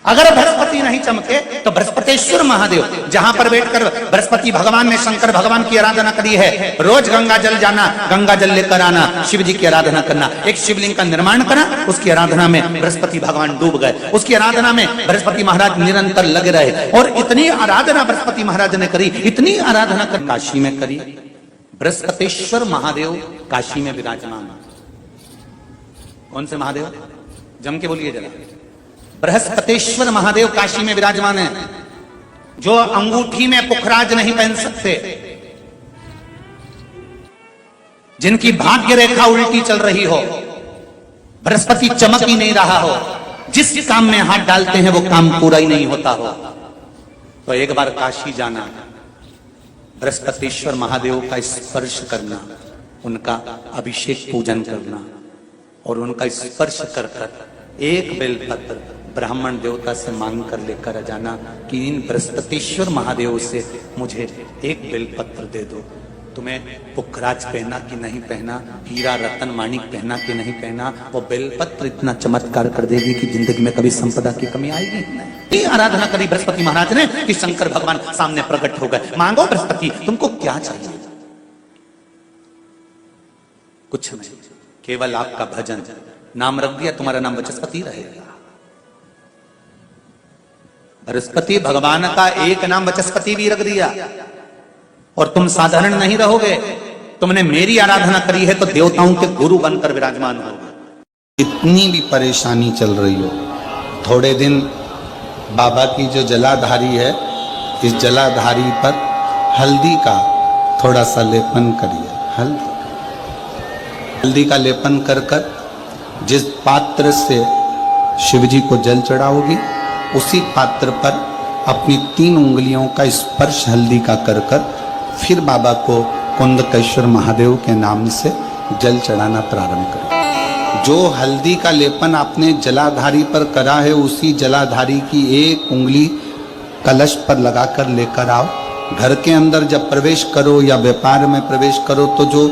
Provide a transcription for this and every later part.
अगर बृहस्पति नहीं चमके तो बृहस्पतेश्वर महादेव, जहां पर बैठकर बृहस्पति भगवान ने शंकर भगवान की आराधना करी है, रोज गंगा जल जाना, गंगा जल लेकर आना, शिव जी की आराधना करना, एक शिवलिंग का निर्माण करा, उसकी आराधना में बृहस्पति भगवान डूब गए, उसकी आराधना में बृहस्पति महाराज निरंतर लगे रहे। और इतनी आराधना बृहस्पति महाराज ने करी, इतनी आराधना कर काशी में करी। बृहस्पतेश्वर महादेव काशी में विराजमान। कौन से महादेव? जम के बोलिए जरा। बृहस्पतेश्वर महादेव काशी में विराजमान है, जो अंगूठी में पुखराज नहीं पहन सकते, जिनकी भाग्य रेखा उल्टी चल रही हो, बृहस्पति चमक ही नहीं रहा हो, जिस काम में हाथ डालते हैं वो काम पूरा ही नहीं होता हो, तो एक बार काशी जाना, बृहस्पतेश्वर महादेव का स्पर्श करना, उनका अभिषेक पूजन करना और उनका स्पर्श कर एक बेलपत्र ब्राह्मण देवता से मांग कर लेकर जाना कि इन बृहस्पतेश्वर महादेव से मुझे एक बेलपत्र दे दो। तुम्हें पुखराज पहना कि नहीं पहना, हीरा रतन माणिक पहना कि नहीं पहना, वो बेलपत्र इतना चमत्कार कर देगी कि जिंदगी में कभी संपदा की कमी आएगी नहीं। आराधना करी बृहस्पति महाराज ने कि शंकर भगवान सामने प्रकट हो गए। मांगो बृहस्पति, तुमको क्या चाहिए? कुछ नहीं, केवल आपका भजन। नाम रख दिया, तुम्हारा नाम बृहस्पति रहेगा। बृहस्पति भगवान का एक नाम बृहस्पति भी रख दिया और तुम साधारण नहीं रहोगे। तुमने मेरी आराधना करी है तो देवताओं के गुरु बनकर विराजमान होगे। इतनी भी परेशानी चल रही हो, थोड़े दिन बाबा की जो जलाधारी है, इस जलाधारी पर हल्दी का थोड़ा सा लेपन करिए। हल्दी का लेपन कर कर जिस पात्र से शिवजी को जल चढ़ाओगी, उसी पात्र पर अपनी 3 उंगलियों का स्पर्श हल्दी का कर कर फिर बाबा को कुंदकेश्वर महादेव के नाम से जल चढ़ाना प्रारंभ करें। जो हल्दी का लेपन आपने जलाधारी पर करा है, उसी जलाधारी की एक उंगली कलश पर लगाकर लेकर आओ। घर के अंदर जब प्रवेश करो या व्यापार में प्रवेश करो तो जो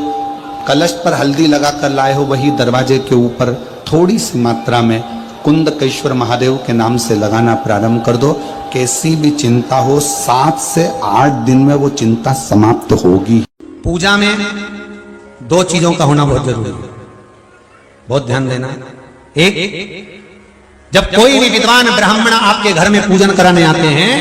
कलश पर हल्दी लगाकर लाए हो, वही दरवाजे के ऊपर थोड़ी सी मात्रा में कुंदकेश्वर महादेव के नाम से लगाना प्रारंभ कर दो। कैसी भी चिंता हो, 7 से 8 दिन में वो चिंता समाप्त होगी। पूजा में 2 चीजों का होना बहुत जरूरी है, बहुत ध्यान देना। एक, जब कोई भी विद्वान ब्राह्मण आपके घर में पूजन कराने आते हैं,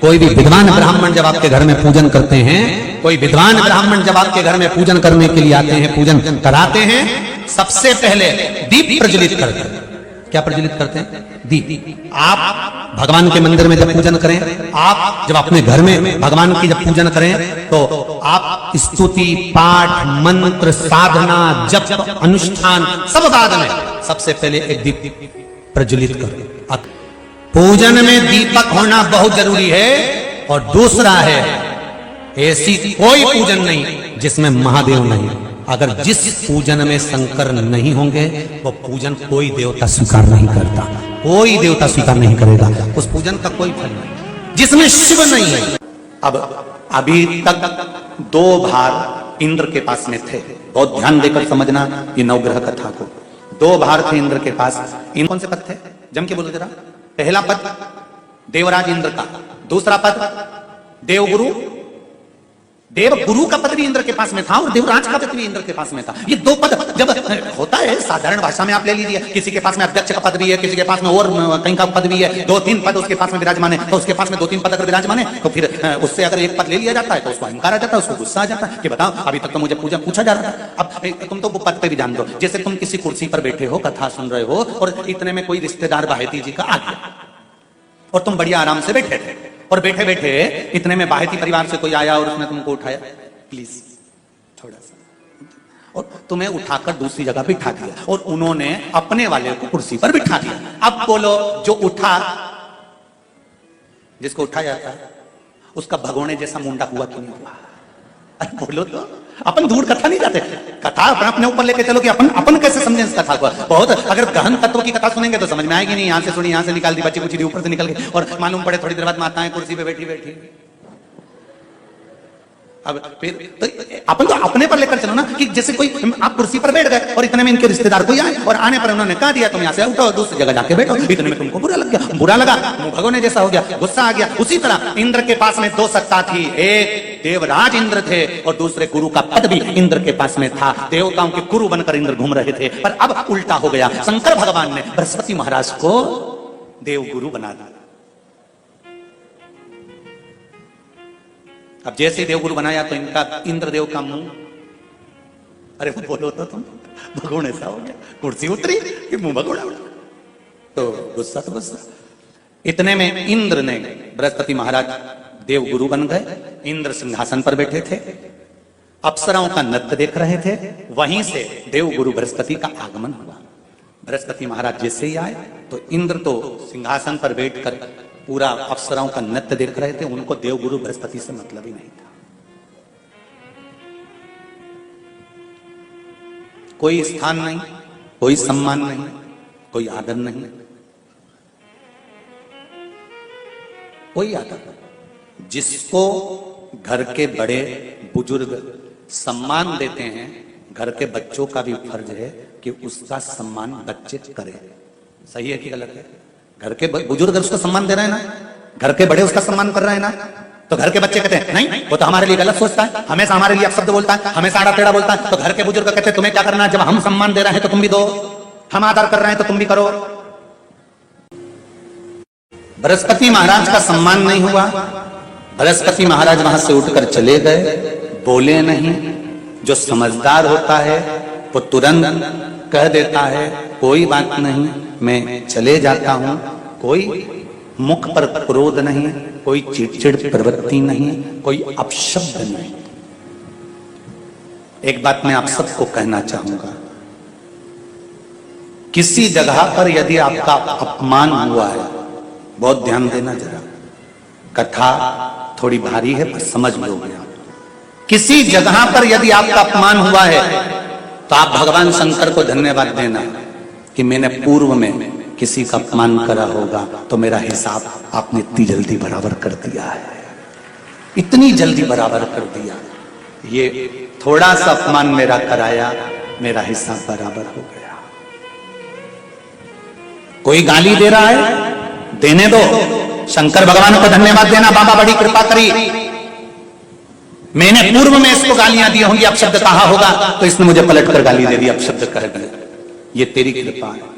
कोई भी विद्वान ब्राह्मण जब आपके घर में पूजन करते हैं, कोई विद्वान ब्राह्मण जब आपके घर में पूजन करने के लिए आते हैं, पूजन कराते हैं, सबसे पहले दीप प्रज्वलित करते हैं। क्या प्रज्वलित करते हैं? दीप। आप भगवान के मंदिर में जब पूजन करें, आप जब अपने घर में भगवान की जब पूजन करें, तो आप स्तुति, पाठ, मंत्र, साधना, जप, अनुष्ठान सब बाद में सबसे पहले एक दीप प्रज्वलित करो। पूजन में दीपक होना बहुत जरूरी है। और दूसरा है, ऐसी कोई पूजन नहीं जिसमें महादेव नहीं। अगर जिस पूजन में शंकर नहीं होंगे, वो पूजन कोई देवता स्वीकार नहीं करता, कोई देवता स्वीकार नहीं करेगा, उस पूजन का कोई फल नहीं जिसमें शिव नहीं है। अब अभी तक 2 भार इंद्र के पास में थे, बहुत ध्यान देकर समझना ये नवग्रह कथा को। 2 भार थे इंद्र के पास। इन कौन से पद थे? जम के बोलो जरा। पहला पद देवराज इंद्र का, दूसरा पद देवगुरु, देव गुरु का पद भी इंद्र के पास में था और देवराज का पद भी इंद्र के पास में था। ये 2 पद जब होता है साधारण भाषा में आप ले लीजिए, किसी के पास में अध्यक्ष का पद भी है, किसी के पास में और कहीं का पद भी है, 2-3 पद उसके पास में विराजमान है, तो उसके पास में 2-3 पद अगर विराजमान है तो फिर उससे अगर एक पद ले लिया जाता है तो उसको अहंकार आ जाता है, उसको गुस्सा आ जाता है कि बताओ अभी तक तो मुझे पूछा जा रहा था, अब तुम तो वो पद पे भी जान दो। जैसे तुम किसी कुर्सी पर बैठे हो, कथा सुन रहे हो और इतने में कोई रिश्तेदार बाहेती जी का आ गया और तुम बढ़िया आराम से बैठे थे, और बैठे बैठे इतने में बाहेती परिवार से कोई आया और उसने तुमको उठाया, प्लीज थोड़ा सा, और तुम्हें उठाकर दूसरी जगह बिठा दिया और उन्होंने अपने वाले को कुर्सी पर बिठा दिया। अब बोलो, जो उठा, जिसको उठाया था उसका भगोने जैसा मुंडा हुआ कि नहीं हुआ? अरे बोलो तो। अपन दूर कथा नहीं जाते, कथा अपने ऊपर लेके चलो कि अपन कैसे समझें इस कथा को। बहुत अगर गहन तत्व की कथा सुनेंगे तो समझ में आएगी नहीं। यहाँ से सुनी, यहाँ से निकाल दी, बच्ची कुछ दी, ऊपर से निकल गई और मालूम पड़े थोड़ी देर बाद माताएं कुर्सी पे बैठी बैठी अब फिर तो अपन तो अपने पर लेकर चलो ना, कि जैसे कोई आप कुर्सी पर बैठ गए और इतने में इनके रिश्तेदार कोई आए और आने पर उन्होंने कहा दिया तुम यहाँ से उठो दूसरी जगह जाके बैठो, इतने में तुमको बुरा लग गया, बुरा लगा, मुंह भगोने जैसा हो गया, गुस्सा आ गया। उसी तरह इंद्र के पास में दो सत्ता थी, एक देवराज इंद्र थे और दूसरे गुरु का पद भी इंद्र के पास में था। देवताओं के गुरु बनकर इंद्र घूम रहे थे, पर अब उल्टा हो गया। शंकर भगवान ने बृहस्पति महाराज को देव गुरु बना दिया। अब जैसे देवगुरु बनाया तो इनका इंद्रदेव का मुंह, अरे वो बोलो तो तुम भगोड़ ऐसा हो गया, कुर्सी उतरी कि मुंह भगोड़ा उड़ा, तो गुस्सा तो गुस्सा। इतने में इंद्र ने, बृहस्पति महाराज देवगुरु बन गए, इंद्र सिंहासन पर बैठे थे, अप्सराओं का नृत्य देख रहे थे। वहीं से देवगुरु बृहस्पति का आगमन हुआ। बृहस्पति महाराज जैसे ही आए तो इंद्र तो सिंहासन पर बैठकर पूरा अप्सराओं का नृत्य देख रहे थे। उनको देवगुरु बृहस्पति से मतलब ही नहीं था। कोई स्थान नहीं, कोई सम्मान नहीं, कोई आदर नहीं, कोई आदर नहीं। जिसको घर के बड़े बुजुर्ग सम्मान देते हैं, घर के बच्चों का भी फर्ज है कि उसका सम्मान बच्चे करें। सही है कि गलत है? घर के बुजुर्ग उसका सम्मान दे रहे हैं ना, घर के बड़े उसका सम्मान कर रहे हैं ना, तो घर के बच्चे कहते हैं नहीं वो तो हमारे लिए गलत सोचता है, हमेशा हमारे लिए अपशब्द बोलता है, हमेशा आड़ा टेढ़ा बोलता है। तो घर के बुजुर्ग कहते हैं तुम्हें क्या करना है, जब हम सम्मान दे रहे हैं तो तुम भी दो, हम आदर कर रहे हैं तो तुम भी करो। बृहस्पति महाराज का सम्मान नहीं हुआ। बृहस्पति महाराज वहां से उठकर चले गए, बोले नहीं। जो समझदार होता है वो तुरंत कह देता है कोई बात नहीं, मैं चले जाता हूं। कोई मुख पर क्रोध नहीं, कोई चिड़चिड़ प्रवृत्ति नहीं, कोई अपशब्द नहीं। एक बात मैं आप सबको कहना चाहूंगा, किसी जगह पर यदि आपका अपमान हुआ है, बहुत ध्यान देना जरा, कथा थोड़ी भारी है पर समझ लोगे आप। किसी जगह पर यदि आपका अपमान हुआ है तो आप भगवान शंकर को धन्यवाद देना कि मैंने पूर्व में किसी का अपमान करा होगा तो मेरा हिसाब आपने इतनी जल्दी बराबर कर दिया है, इतनी जल्दी बराबर कर दिया। ये थोड़ा सा अपमान मेरा कराया, मेरा हिसाब बराबर हो गया। कोई गाली दे रहा है, देने दो, शंकर भगवान को धन्यवाद देना, बाबा बड़ी कृपा करी, मैंने पूर्व में इसको गालियां दी होंगी, अपशब्द कहा होगा तो इसने मुझे पलट कर गाली दे दी, अपशब्द कह गए। ये तेरी कृपा है,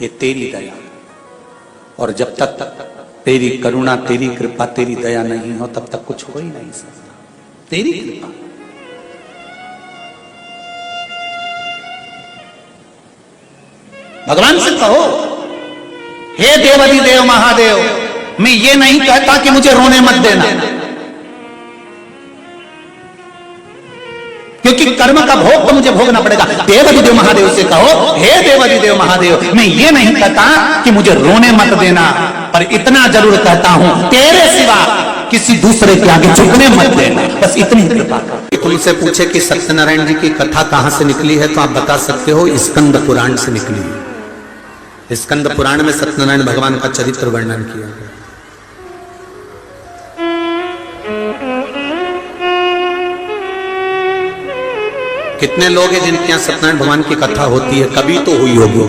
ये तेरी दया। और जब तक तेरी करुणा, तेरी कृपा, तेरी दया नहीं हो तब तक कुछ हो ही नहीं सकता। तेरी कृपा। भगवान से कहो, हे देवाधिदेव महादेव, मैं ये नहीं कहता कि मुझे रोने मत देना, क्योंकि कर्म का भोग तो मुझे भोगना पड़ेगा। देवाधिदेव महादेव से कहो, हे देवाधिदेव महादेव, मैं ये नहीं कहता कि मुझे रोने मत देना, पर इतना जरूर कहता हूं तेरे सिवा किसी दूसरे के आगे झुकने मत देना, बस इतनी कृपा कर। तुमसे पूछे कि सत्यनारायण जी की कथा कहां से निकली है तो आप बता सकते हो स्कंद पुराण से निकली है। स्कंद पुराण में सत्यनारायण भगवान का चरित्र वर्णन किया गया। कितने लोग हैं जिनके यहाँ सत्यनारायण भगवान की कथा होती है? कभी तो हुई होगी,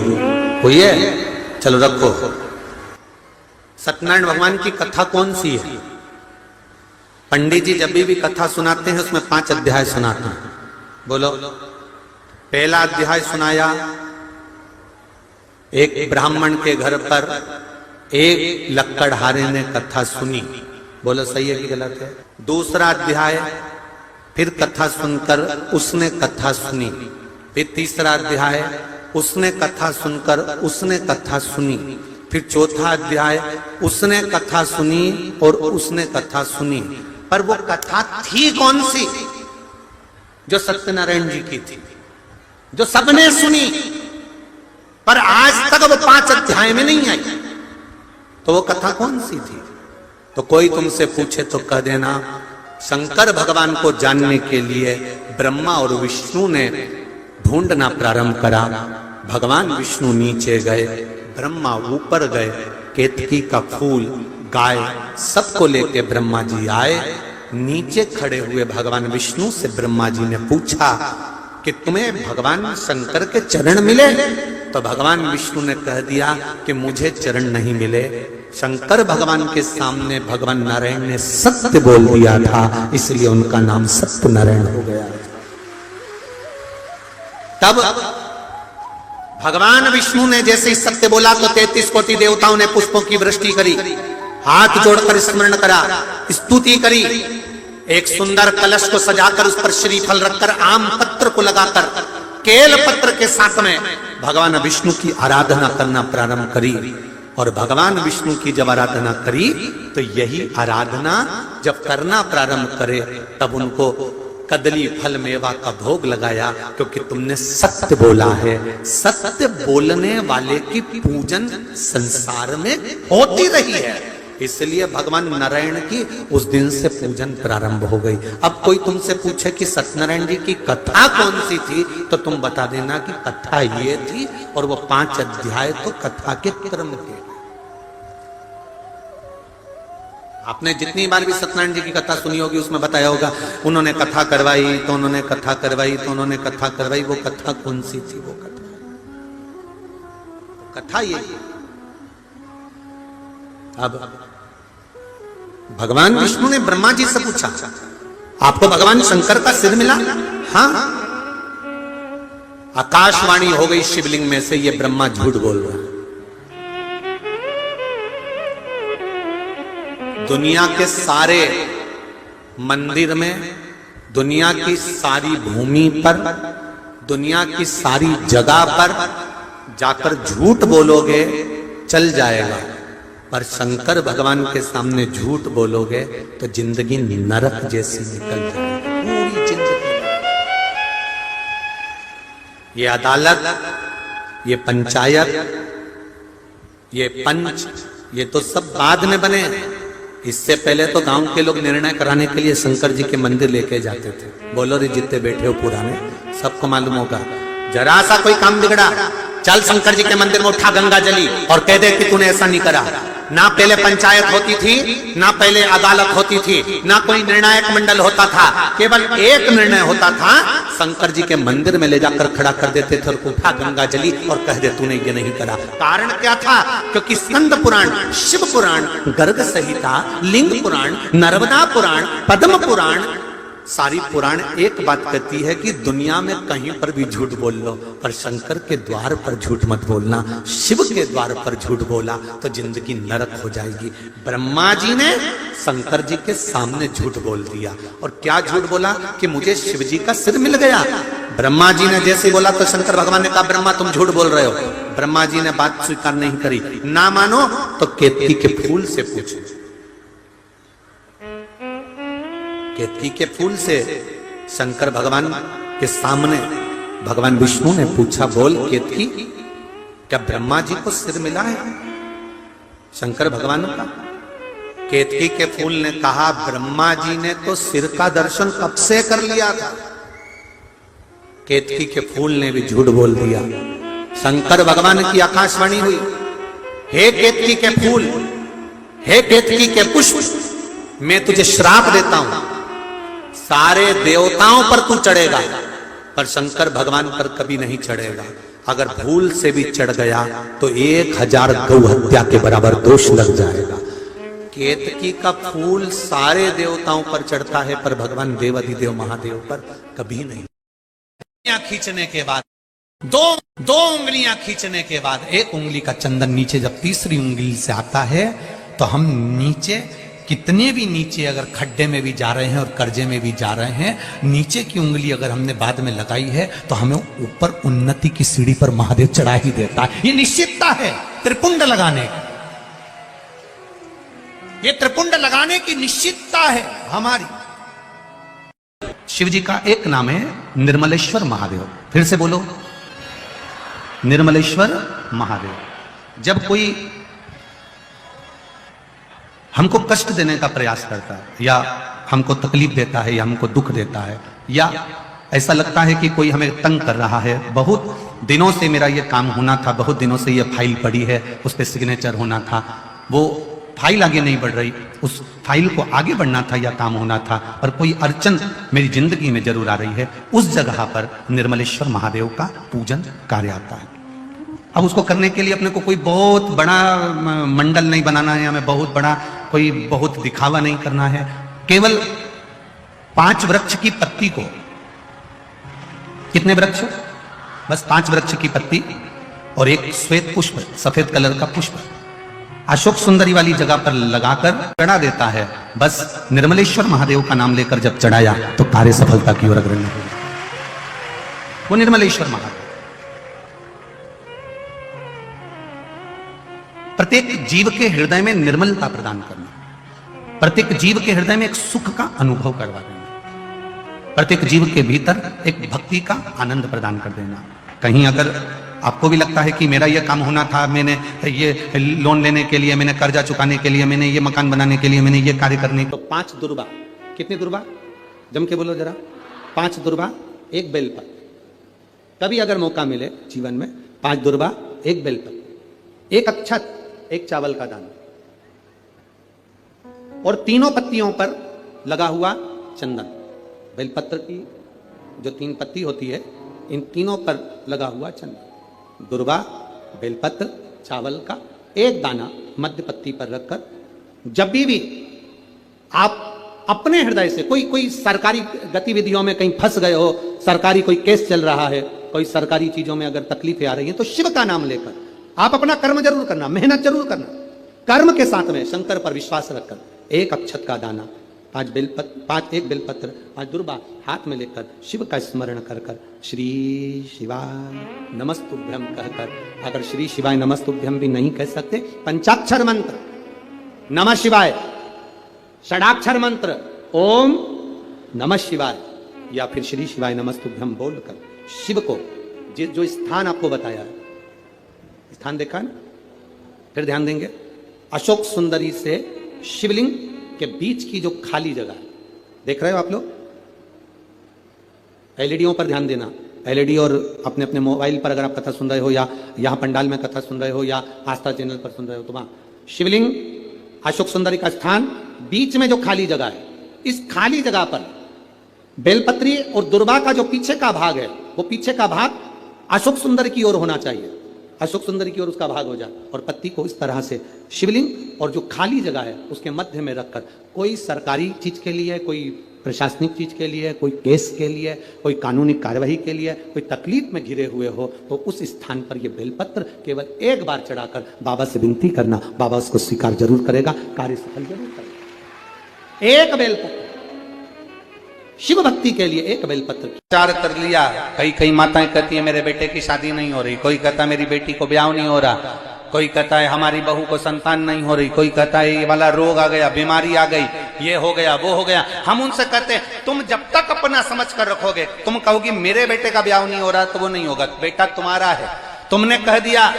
हुई है? चलो रखो। सत्यनारायण भगवान की कथा कौन सी है? पंडित जी जब भी कथा सुनाते हैं उसमें 5 अध्याय सुनाते हैं। बोलो। पहला अध्याय सुनाया, एक ब्राह्मण के घर पर एक लक्कड़हारे ने कथा सुनी। बोलो सही है कि गलत है? दूसरा अध्याय, फिर कथा सुनकर उसने कथा सुनी। फिर तीसरा अध्याय, उसने कथा सुनकर उसने कथा सुनी। फिर चौथा अध्याय, उसने कथा सुनी और उसने कथा सुनी। पर वो कथा थी कौन सी? जो सत्यनारायण जी की थी, जो सबने सुनी, पर आज तक वो 5 अध्याय में नहीं आई। तो वो कथा कौन सी थी? तो कोई तुमसे पूछे तो कह देना, शंकर भगवान को जानने के लिए ब्रह्मा और विष्णु ने ढूंढना प्रारंभ करा। भगवान विष्णु नीचे गए, ब्रह्मा ऊपर गए, केतकी का फूल, गाय, सबको लेके ब्रह्मा जी आए नीचे खड़े हुए भगवान विष्णु से ब्रह्मा जी ने पूछा कि तुम्हें भगवान शंकर के चरण मिले? तो भगवान विष्णु ने कह दिया कि मुझे चरण नहीं मिले। शंकर भगवान के सामने भगवान नारायण ने सत्य बोल दिया था, इसलिए उनका नाम सत्य नारायण हो गया। तब भगवान विष्णु ने जैसे ही सत्य बोला तो 33 कोटि देवताओं ने पुष्पों की वृष्टि करी, हाथ जोड़कर स्मरण करा, स्तुति करी। एक सुंदर कलश को सजाकर उस पर श्रीफल रखकर आम पत्र को लगाकर केल पत्र के साथ में भगवान विष्णु की आराधना करना प्रारंभ करी। और भगवान विष्णु की जब आराधना करी तो यही आराधना जब करना प्रारंभ करे तब उनको कदली फल मेवा का भोग लगाया, क्योंकि तुमने सत्य बोला है। सत्य बोलने वाले की पूजन संसार में होती रही है, इसलिए भगवान नारायण की उस दिन से पूजन प्रारंभ हो गई। अब कोई तुमसे पूछे कि सत्यनारायण जी की कथा कौन सी थी, तो तुम बता देना कि कथा ये थी, और वो 5 अध्याय तो कथा के क्रम के। आपने जितनी बार भी सत्यनारायण जी की कथा सुनी होगी उसमें बताया होगा उन्होंने कथा करवाई तो उन्होंने कथा करवाई तो उन्होंने कथा करवाई। वो कथा कौन सी थी? वो कथा ये। अब भगवान विष्णु ने ब्रह्मा जी से पूछा, आपको भगवान शंकर का सिर मिला? हाँ। आकाशवाणी हो गई शिवलिंग में से, ये ब्रह्मा झूठ बोल रहा है। दुनिया के सारे मंदिर में, दुनिया की सारी भूमि पर, दुनिया की सारी जगह पर जाकर झूठ बोलोगे चल जाएगा, पर शंकर भगवान के सामने झूठ बोलोगे तो जिंदगी नरक जैसी निकल जाएगी, पूरी जिंदगी। ये अदालत, ये पंचायत, ये पंच, ये तो सब बाद में बने। इससे पहले तो गांव के लोग निर्णय कराने के लिए शंकर जी के मंदिर लेके जाते थे। बोलो रे, जितने बैठे हो पुराने, सबको मालूम होगा। जरा सा कोई काम बिगड़ा, चल शंकर जी के मंदिर में उठा गंगा जली और कह दे कि तूने ऐसा नहीं करा। ना पहले पंचायत होती थी, ना पहले अदालत होती थी, ना कोई निर्णायक मंडल होता था, केवल एक निर्णय होता था, शंकर जी के मंदिर में ले जाकर खड़ा कर देते थे और उठा गंगा जली और कह दे तूने ये नहीं करा। कारण क्या था? क्योंकि स्कंद पुराण, शिव पुराण, गर्ग संहिता, लिंग पुराण, नर्मदा पुराण, पद्म पुराण, सारी पुराण एक बात कहती है कि दुनिया में कहीं पर भी झूठ बोल लो, पर शंकर के द्वार पर झूठ मत बोलना। शिव के द्वार पर झूठ बोला तो जिंदगी नरक हो जाएगी। ब्रह्मा जी ने शंकर जी के सामने झूठ बोल दिया। और क्या झूठ बोला? कि मुझे शिव जी का सिर मिल गया। ब्रह्मा जी ने जैसे बोला तो शंकर भगवान ने कहा ब्रह्मा तुम झूठ बोल रहे हो। ब्रह्मा जी ने बात स्वीकार नहीं करी। ना मानो तो केतकी के फूल से पूछो। केतकी के फूल से शंकर भगवान के सामने भगवान विष्णु ने पूछा, बोल केतकी, क्या ब्रह्मा जी को सिर मिला है शंकर भगवान का? केतकी के फूल ने कहा, ब्रह्मा जी ने तो सिर का दर्शन कब से कर लिया था। केतकी के फूल ने भी झूठ बोल दिया। शंकर भगवान की आकाशवाणी हुई, हे केतकी के फूल, हे केतकी के पुष्प, मैं तुझे श्राप देता हूं, सारे देवताओं पर तू चढ़ेगा पर शंकर भगवान पर कभी नहीं चढ़ेगा। अगर भूल से भी चढ़ गया तो 1000 गौ हत्या के बराबर दोष लग जाएगा। केतकी का फूल सारे देवताओं पर चढ़ता है पर भगवान देवाधिदेव महादेव पर कभी नहीं। खींचने के बाद दो उंगलियां खींचने के बाद एक उंगली का चंदन नीचे जब तीसरी उंगली से आता है तो हम नीचे, कितने भी नीचे अगर खड्डे में भी जा रहे हैं और कर्जे में भी जा रहे हैं, नीचे की उंगली अगर हमने बाद में लगाई है तो हमें ऊपर उन्नति की सीढ़ी पर महादेव चढ़ा ही देता है। ये निश्चितता है त्रिपुंड लगाने की, ये त्रिपुंड लगाने की निश्चितता है हमारी। शिव जी का एक नाम है निर्मलेश्वर महादेव। फिर से बोलो, निर्मलेश्वर महादेव। जब कोई हमको कष्ट देने का प्रयास करता है या हमको तकलीफ देता है या हमको दुख देता है या ऐसा लगता है कि कोई हमें तंग कर रहा है, बहुत दिनों से मेरा ये काम होना था, बहुत दिनों से ये फाइल पड़ी है, उस पर सिग्नेचर होना था, वो फाइल आगे नहीं बढ़ रही, उस फाइल को आगे बढ़ना था या काम होना था, पर कोई अड़चन मेरी जिंदगी में जरूर आ रही है, उस जगह पर निर्मलेश्वर महादेव का पूजन कार्य आता है। अब उसको करने के लिए अपने को कोई बहुत बड़ा मंडल नहीं बनाना है, हमें बहुत दिखावा नहीं करना है। केवल 5 वृक्ष की पत्ती को, कितने वृक्ष? बस 5 वृक्ष की पत्ती और एक श्वेत पुष्प, सफेद कलर का पुष्प अशोक सुंदरी वाली जगह पर लगाकर चढ़ा देता है। बस निर्मलेश्वर महादेव का नाम लेकर जब चढ़ाया तो कार्य सफलता की ओर अग्रसर हो गया। वो निर्मलेश्वर महादेव प्रत्येक जीव के हृदय में निर्मलता प्रदान करना, प्रत्येक जीव के हृदय में एक सुख का अनुभव करवा देना, प्रत्येक जीव के भीतर एक भक्ति का आनंद प्रदान कर देना। कहीं अगर आपको भी लगता है कि मेरा ये काम होना था, मैंने ये लोन लेने के लिए, मैंने कर्जा चुकाने के लिए, मैंने ये मकान बनाने के लिए, मैंने ये कार्य करने, तो 5 दुर्बा, कितनी दुर्बा? जम के बोलो जरा। 5 दुर्बा, 1 बेलपत्र। कभी अगर मौका मिले जीवन में, 5 दुर्बा, 1 बेलपत्र, 1 अक्षत, 1 चावल का दाना और तीनों पत्तियों पर लगा हुआ चंदन। बेलपत्र की जो 3 पत्ती होती है, इन तीनों पर लगा हुआ चंदन, दुर्वा, बेलपत्र, चावल का 1 दाना मध्य पत्ती पर रखकर, जब भी आप अपने हृदय से कोई सरकारी गतिविधियों में कहीं फंस गए हो, सरकारी कोई केस चल रहा है, कोई सरकारी चीजों में अगर तकलीफें आ रही है, तो शिव का नाम लेकर आप अपना कर्म जरूर करना, मेहनत जरूर करना, कर्म के साथ में शंकर पर विश्वास रखकर 1 अक्षत का दाना, 1 बेलपत्र, 5 दुर्बा हाथ में लेकर शिव का स्मरण कर कर श्री शिवाय नमस्तुभ्यम कहकर, अगर श्री शिवाय नमस्तुभ्यम भी नहीं कह सकते, पंचाक्षर मंत्र नमः शिवाय, षडाक्षर मंत्र ओम नमः शिवाय, या फिर श्री शिवाय नमस्तुभ्यम बोलकर शिव को जो स्थान आपको बताया है, स्थान देखा ना, फिर ध्यान देंगे, अशोक सुंदरी से शिवलिंग के बीच की जो खाली जगह है, देख रहे हो आप लोग? एलईडीओं पर ध्यान देना, एलईडी और अपने अपने मोबाइल पर अगर आप कथा सुन रहे हो, या यहाँ पंडाल में कथा सुन रहे हो, या आस्था चैनल पर सुन रहे हो, तो वहां शिवलिंग, अशोक सुंदरी का स्थान, बीच में जो खाली जगह है, इस खाली जगह पर बेलपत्री और दुर्वा का जो पीछे का भाग है, वो पीछे का भाग अशोक सुंदर की ओर होना चाहिए, अशोक सुंदर की ओर उसका भाग हो जाए, और पत्ती को इस तरह से शिवलिंग और जो खाली जगह है उसके मध्य में रखकर, कोई सरकारी चीज के लिए, कोई प्रशासनिक चीज के लिए, कोई केस के लिए, कोई कानूनी कार्यवाही के लिए, कोई तकलीफ में घिरे हुए हो, तो उस स्थान पर यह बेलपत्र केवल 1 बार चढ़ाकर बाबा से विनती करना, बाबा उसको स्वीकार जरूर करेगा, कार्य सफल जरूर करेगा। 1 बेलपत्र शिव भक्ति के लिए, 1 बेलपत्र विचार कर लिया। कई माताएं कहती है मेरे बेटे की शादी नहीं हो रही, कोई कहता मेरी बेटी को ब्याह नहीं हो रहा, कोई कहता है हमारी बहू को संतान नहीं हो रही, कोई कहता है ये वाला रोग आ गया, बीमारी आ गई, ये हो गया, वो हो गया। हम उनसे कहते हैं तुम जब तक अपना समझ कर रखोगे, तुम कहोगी मेरे बेटे का ब्याह नहीं हो रहा, तो वो नहीं होगा, बेटा तुम्हारा है। तुमने कह दिया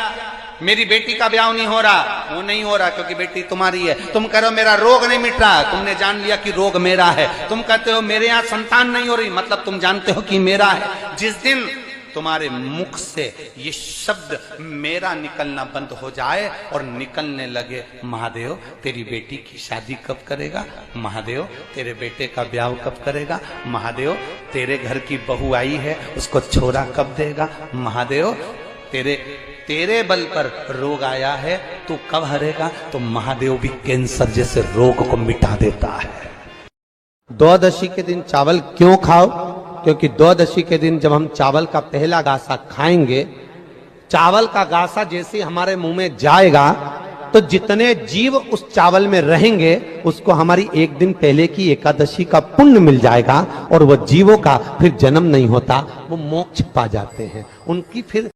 मेरी बेटी का ब्याह नहीं हो रहा, वो नहीं हो रहा क्योंकि बेटी तुम्हारी है। तुम कह रहे हो मेरा रोग नहीं मिट रहा, तुमने जान लिया कि रोग मेरा है। तुम कहते हो मेरे यहाँ संतान नहीं हो रही, मतलब तुम जानते हो कि मेरा है। जिस दिन तुम्हारे मुख से ये शब्द मेरा निकलना बंद हो जाए और निकलने लगे महादेव तेरी बेटी की शादी कब करेगा, महादेव तेरे बेटे का ब्याह कब करेगा, महादेव तेरे घर की बहू आई है उसको छोरा कब देगा, महादेव तेरे बल पर रोग आया है तू कब हरेगा, तो महादेव भी कैंसर जैसे रोग को मिटा देता है। द्वादशी के दिन चावल क्यों खाओ? क्योंकि द्वादशी के दिन जब हम चावल का पहला गासा खाएंगे, चावल का गासा जैसे हमारे मुंह में जाएगा, तो जितने जीव उस चावल में रहेंगे उसको हमारी 1 दिन पहले की एकादशी का पुण्य मिल जाएगा, और वह जीवों का फिर जन्म नहीं होता, वो मोक्ष पा जाते हैं, उनकी फिर